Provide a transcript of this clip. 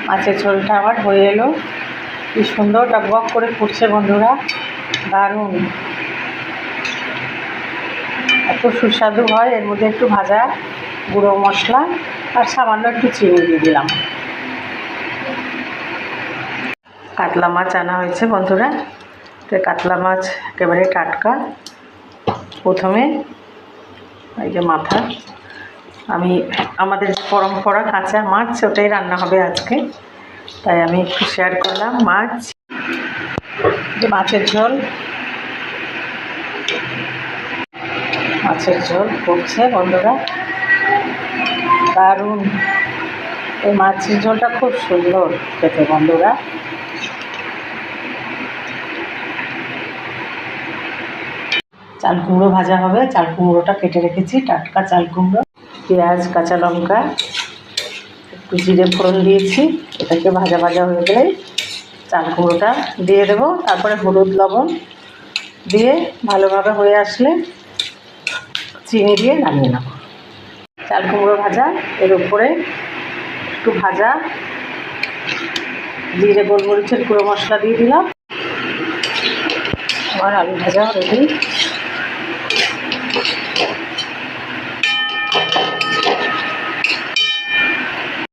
মাছের ঝোলটা আবার হয়ে এলো। কি সুন্দর টকবক করে ফুটছে বন্ধুরা, দারুণ, এত সুস্বাদু হয়। এর মধ্যে একটু ভাজা গুঁড়ো মশলা আর সামান্য একটু চিনি দিয়ে দিলাম। কাতলা মাছ আনা হয়েছে বন্ধুরা, তো কাতলা মাছ একেবারে টাটকা। প্রথমে এই যে মাথা, আমাদের যে পরম্পরা কাঁচা মাছ ওটাই রান্না হবে আজকে, তাই আমি একটু শেয়ার করলাম। মাছের ঝোল করছে বন্ধুরা, দারুণ। এই মাছের ঝোলটা খুব সুন্দর খেতে বন্ধুরা। চাল কুমড়ো ভাজা হবে, চাল কুমড়োটা কেটে রেখেছি, টাটকা চাল কুমড়ো। পেঁয়াজ, কাঁচা লঙ্কা, একটু জিরে ফোড়ন দিয়েছি। এটাকে ভাজা ভাজা হয়ে গেলেই চাল কুমড়োটা দিয়ে দেবো। তারপরে হলুদ লবণ দিয়ে ভালোভাবে হয়ে আসলে চিনি দিয়ে নামিয়ে নেব। চাল কুমড়ো ভাজা, এর উপরে একটু ভাজা জিরে গোলমরিচের গুঁড়ো মশলা দিয়ে দিলাম। আমার আলু ভাজা রেডি।